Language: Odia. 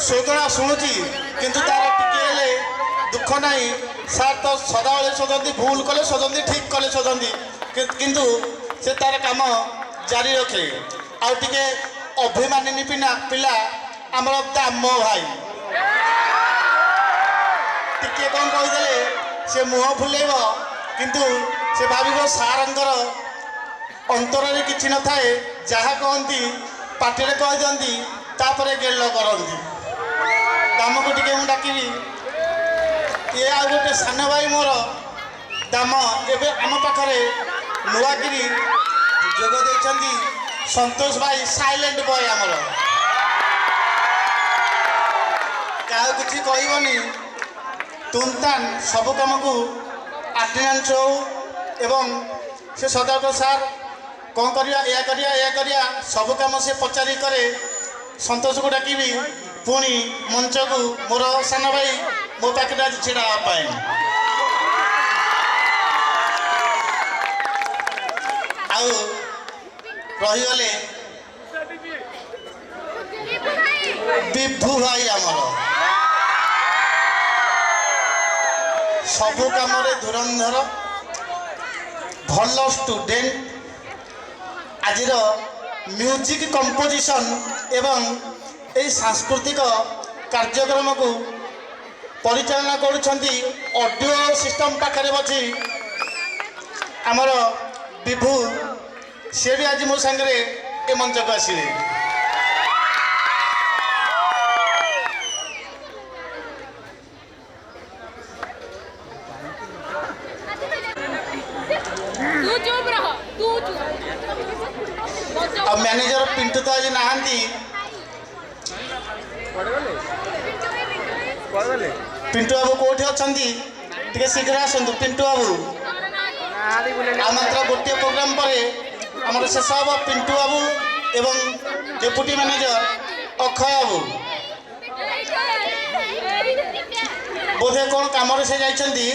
ଶୋଧଣା ଶୁଣୁଛି କିନ୍ତୁ ତାର ଟିକେ ହେଲେ ଦୁଃଖ ନାହିଁ। ସାର୍ ତ ସଦାବେଳେ ଶୋଧନ୍ତି, ଭୁଲ କଲେ ଶୋଧନ୍ତି, ଠିକ୍ କଲେ ଶୋଧନ୍ତି, କିନ୍ତୁ ସେ ତାର କାମ ଜାରି ରଖେ। ଆଉ ଟିକେ ଅଭିମାନିନୀ ପିଲା ଆମର ଦାମ ଭାଇ ଟିକେ କ'ଣ କହିଦେଲେ ସେ ମୁହଁ ଫୁଲେଇବ, କିନ୍ତୁ ସେ ଭାବିବ ସାରଙ୍କର ଅନ୍ତରରେ କିଛି ନଥାଏ, ଯାହା କହନ୍ତି ପାଟିରେ କହିଦିଅନ୍ତି, ତାପରେ ଗେଲ କରନ୍ତି। ଦାମକୁ ଟିକେ ମୁଁ ଡାକିବି। ଇଏ ଆଉ ଗୋଟେ ସାନ ଭାଇ ମୋର ଦାମ ଏବେ ଆମ ପାଖରେ ନୂଆକିରି ଯୋଗ ଦେଇଛନ୍ତି। ସନ୍ତୋଷ ଭାଇ ସାଇଲେଣ୍ଟ ବୟ ଆମର, କାହାକୁ କିଛି କହିବନି, ତୁମତାନ ସବୁ କାମକୁ ଆଟେଣ୍ଡାନ୍ସ ହଉ ଏବଂ ସେ ସଦାବେଳେ ସାର୍ କ'ଣ କରିବା, ଏହା କରିବା ସବୁ କାମ ସେ ପଚାରି କରେ। ସନ୍ତୋଷକୁ ଡାକିବି ପୁଣି ମଞ୍ଚକୁ ମୋର ସାନ ଭାଇ ମୋ ପାଖରେ ଆଜି ଛିଡ଼ା ହେବା ପାଇଁ। ଆଉ ରହିଗଲେ ବିଭୁ ଭାଇ ଆମର ସବୁ କାମରେ ଧୁରନ୍ଧର, ଭଲ ଷ୍ଟୁଡେଣ୍ଟ। ଆଜିର ମ୍ୟୁଜିକ୍ କମ୍ପୋଜିସନ୍ ଏବଂ ଏହି ସାଂସ୍କୃତିକ କାର୍ଯ୍ୟକ୍ରମକୁ ପରିଚାଳନା କରୁଛନ୍ତି ଅଡ଼ିଓ ସିଷ୍ଟମ୍ ପାଖରେ ବସି ଆମର ବିଭୁ। ସେ ବି ଆଜି ମୋ ସାଙ୍ଗରେ ଏ ମଞ୍ଚକୁ ଆସିବେ। ଆଉ ମ୍ୟାନେଜର ପିଣ୍ଟୁ ତ ଆଜି ନାହାନ୍ତି। ପିଣ୍ଟୁ ବାବୁ କୋଉଠି ଅଛନ୍ତି? ଟିକେ ଶୀଘ୍ର ଆସନ୍ତୁ ପିଣ୍ଟୁ ବାବୁ। ଆଉ ମାତ୍ର ଗୋଟିଏ ପ୍ରୋଗ୍ରାମ ପରେ ଆମର ଶେଷ ହେବ। ପିଣ୍ଟୁ ବାବୁ ଏବଂ ଡେପୁଟି ମ୍ୟାନେଜର ଅକ୍ଷୟ ବାବୁ ବୋଧେ କ'ଣ କାମରେ ସେ ଯାଇଛନ୍ତି।